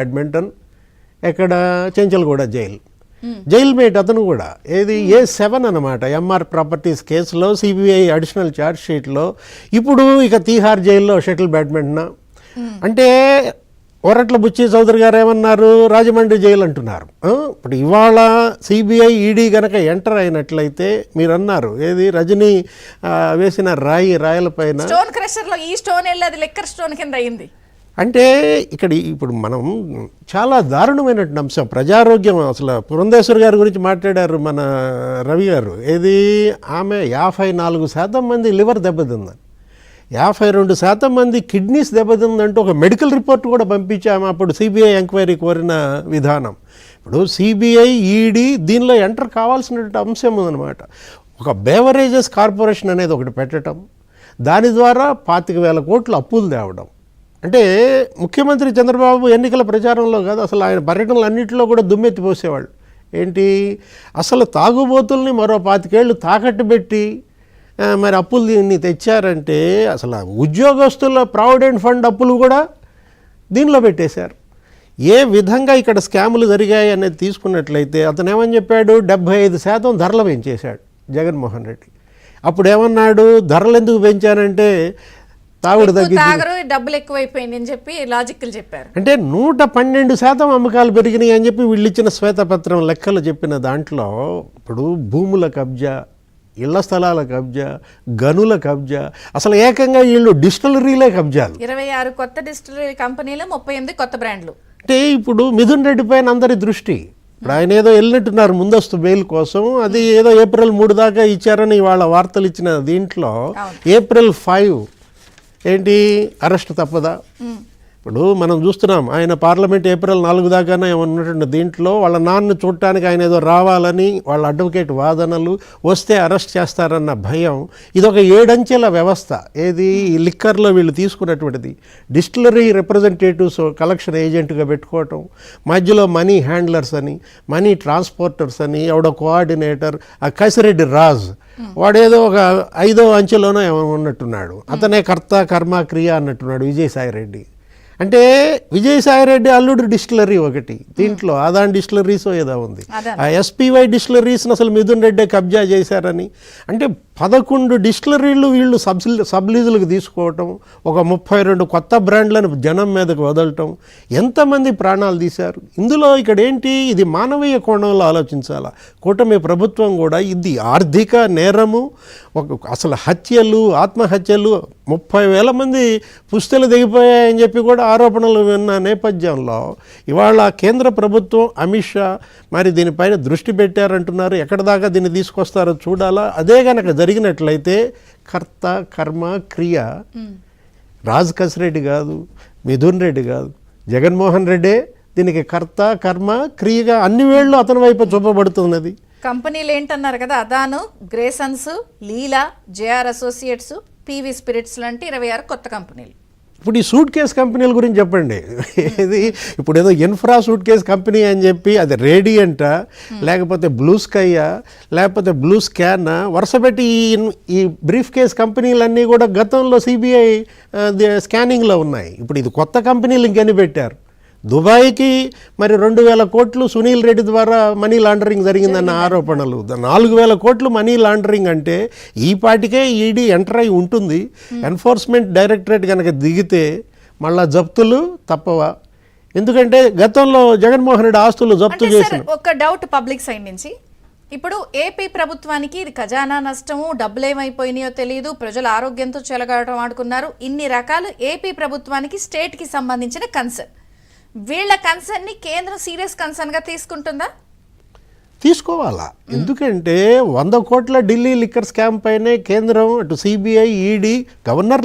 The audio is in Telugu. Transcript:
బ్యాడ్మింటన్, ఎక్కడ చెంచల్గూడ జైల్ మేట్ అతను కూడా ఏది A7 అనమాట. ఎంఆర్ ప్రాపర్టీస్ కేసులో సిబిఐ అడిషనల్ ఛార్జ్ షీట్లో ఇప్పుడు ఇక తీహార్ జైల్లో షటిల్ బ్యాడ్మింటన్ అంటే ఒరట్ల బుచ్చి చౌదరి గారు ఏమన్నారు, రాజమండ్రి జైలు అంటున్నారు. ఇప్పుడు ఇవాళ సిబిఐ ఈడీ గనక ఎంటర్ అయినట్లయితే మీరు అన్నారు ఏది రజనీ వేసిన రాయలపైన స్టోన్ క్రషర్లో ఈ స్టోన్ వెళ్ళి అది లిక్కర్ స్టోన్ కింద అయింది. అంటే ఇక్కడ ఇప్పుడు మనం చాలా దారుణమైనటువంటి అంశం ప్రజారోగ్యం. అసలు పురంధేశ్వర్ గారి గురించి మాట్లాడారు మన రవి గారు. ఏది ఆమె 54% మంది లివర్ దెబ్బతిందని, 52% మంది కిడ్నీస్ దెబ్బతిందంటూ ఒక మెడికల్ రిపోర్ట్ కూడా పంపించాము అప్పుడు సిబిఐ ఎంక్వైరీ కోరిన విధానం. ఇప్పుడు సిబిఐ ఈడీ దీనిలో ఎంటర్ కావాల్సినటువంటి అంశం ఉందన్నమాట. ఒక బేవరేజెస్ కార్పొరేషన్ అనేది ఒకటి పెట్టడం, దాని ద్వారా 25,000 కోట్లు అప్పులు తేవడం. అంటే ముఖ్యమంత్రి చంద్రబాబు ఎన్నికల ప్రచారంలో కాదు, అసలు ఆయన పర్యటనలు అన్నింటిలో కూడా దుమ్మెత్తి పోసేవాళ్ళు. ఏంటి అసలు తాగుబోతుల్ని మరో 25 ఏళ్ళు తాకట్టు పెట్టి మరి అప్పులు దీన్ని తెచ్చారంటే అసలు ఉద్యోగస్తుల ప్రావిడెంట్ ఫండ్ అప్పులు కూడా దీనిలో పెట్టేశారు. ఏ విధంగా ఇక్కడ స్కాములు జరిగాయి అనేది తీసుకున్నట్లయితే అతను ఏమని చెప్పాడు, 75% ధరలు పెంచేశాడు జగన్మోహన్ రెడ్డి. అప్పుడు ఏమన్నాడు, ధరలు ఎందుకు పెంచానంటే తాగుడు తాగరు డబ్బులు ఎక్కువైపోయింది అని చెప్పి లాజిక్లు చెప్పారు. అంటే 112% అమ్మకాలు పెరిగినాయి అని చెప్పి వీళ్ళు ఇచ్చిన శ్వేతపత్రం లెక్కలు చెప్పిన దాంట్లో ఇప్పుడు భూముల కబ్జా, ఇళ్ల స్థలాల కబ్జా, గనుల కబ్జా, అసలు ఏకంగా వీళ్ళు డిస్టిలరీలే కబ్జాలు. 26 కొత్త డిస్టిలరీ కంపెనీలు, 38 కొత్త బ్రాండ్లు. అంటే ఇప్పుడు మిథున్ రెడ్డి పైన అందరి దృష్టి. ఇప్పుడు ఆయన ఏదో వెళ్ళినట్టున్నారు ముందస్తు బెయిల్ కోసం, అది ఏదో April 3 దాకా ఇచ్చారని వాళ్ళ వార్తలు ఇచ్చిన దీంట్లో April 5 ఏంటి అరెస్ట్ తప్పదా? ఇప్పుడు మనం చూస్తున్నాం ఆయన పార్లమెంట్ April 4 దాకానే ఉన్నటువంటి దీంట్లో వాళ్ళ నాన్న చూడటానికి ఆయన ఏదో రావాలని వాళ్ళ అడ్వకేట్ వాదనలు, వస్తే అరెస్ట్ చేస్తారన్న భయం. ఇదొక 7 అంచెల వ్యవస్థ. ఏది లిక్కర్లో వీళ్ళు తీసుకున్నటువంటిది డిస్టిలరీ రిప్రజెంటేటివ్స్ కలెక్షన్ ఏజెంట్గా పెట్టుకోవటం, మధ్యలో మనీ హ్యాండ్లర్స్ అని, మనీ ట్రాన్స్పోర్టర్స్ అని, ఎవడో కోఆర్డినేటర్ ఆ కసిరెడ్డి రాజ్ వాడేదో ఒక 5వ అంచెలోనో ఉన్నట్టున్నాడు, అతనే కర్త కర్మ క్రియ అన్నట్టున్నాడు విజయసాయి రెడ్డి. అంటే విజయసాయిరెడ్డి అల్లుడు డిస్టిలరీ ఒకటి దీంట్లో, అదాని డిస్టిలరీస్ ఏదో ఉంది. ఆ SPY డిస్టిలరీస్ని అసలు మిథున్ రెడ్డి కబ్జా చేశారని. అంటే 11 డిస్టిలరీలు వీళ్ళు సబ్లీజులకు తీసుకోవటం, ఒక 32 కొత్త బ్రాండ్లను జనం మీదకు వదలటం, ఎంతమంది ప్రాణాలు తీశారు ఇందులో. ఇక్కడ ఏంటి, ఇది మానవీయ కోణంలో ఆలోచించాలా. కూటమి ప్రభుత్వం కూడా ఇది ఆర్థిక నేరము, అసలు హత్యలు, ఆత్మహత్యలు, 30,000 మంది పుస్తలు దిగిపోయాయని చెప్పి కూడా ఆరోపణలు విన్న నేపథ్యంలో ఇవాళ కేంద్ర ప్రభుత్వం అమిత్ షా మరి దీనిపైన దృష్టి పెట్టారంటున్నారు. ఎక్కడ దాకా దీన్ని తీసుకొస్తారో చూడాలా. అదే కనుక జరిగినట్లయితే కర్త కర్మ క్రియ రాజ్ కసిరెడ్డి కాదు, మిథున్ రెడ్డి కాదు, జగన్మోహన్ రెడ్డే దీనికి కర్త కర్మ క్రియగా అన్ని వేళ్ళు అతని వైపు చూపబడుతున్నది. కంపెనీలు ఏంటన్నారు కదా, అదాను, గ్రేసన్స్, లీలా, JR అసోసియేట్స్, PV స్పిరిట్స్ లాంటి 26 కొత్త కంపెనీలు. ఇప్పుడు ఈ సూట్ కేస్ కంపెనీల గురించి చెప్పండి. ఇది ఇప్పుడు ఏదో ఇన్ఫ్రా సూట్ కేస్ కంపెనీ అని చెప్పి అది రేడియంటా, లేకపోతే బ్లూ స్కైయా, లేకపోతే బ్లూ స్కానా, వరుస పెట్టి ఈ బ్రీఫ్ కేస్ కంపెనీలన్నీ కూడా గతంలో సిబిఐ స్కానింగ్లో ఉన్నాయి. ఇప్పుడు ఇది కొత్త కంపెనీలు ఇంకెన్ని పెట్టారు. దుబాయ్కి మరి 2,000 కోట్లు సునీల్ రెడ్డి ద్వారా మనీ లాండరింగ్ జరిగిందన్న ఆరోపణలు, 4,000 కోట్లు మనీ లాండరింగ్ అంటే ఈ పాటికే ఈడీ ఎంటర్ అయి ఉంటుంది. ఎన్ఫోర్స్మెంట్ డైరెక్టరేట్ కనుక దిగితే మళ్ళా జప్తులు తప్పవా? ఎందుకంటే గతంలో జగన్మోహన్ రెడ్డి ఆస్తులు జప్తు చేసిన ఒక డౌట్ పబ్లిక్ సైడ్ నుంచి. ఇప్పుడు ఏపీ ప్రభుత్వానికి ఇది ఖజానా నష్టము, డబ్బులు ఏమైపోయినాయో తెలియదు, ప్రజల ఆరోగ్యంతో చెలగాటం ఆడుకున్నారు, ఇన్ని రకాలు ఏపీ ప్రభుత్వానికి స్టేట్కి సంబంధించిన కన్సర్న్. వీళ్ళ కన్సర్న్ని కేంద్రం సీరియస్ కన్సర్న్గా తీసుకుంటుందా? తీసుకోవాలా. ఎందుకంటే 100 కోట్ల ఢిల్లీ లిక్కర్ స్కామ్ పైనే కేంద్రం అటు సిబిఐ ఈడీ గవర్నర్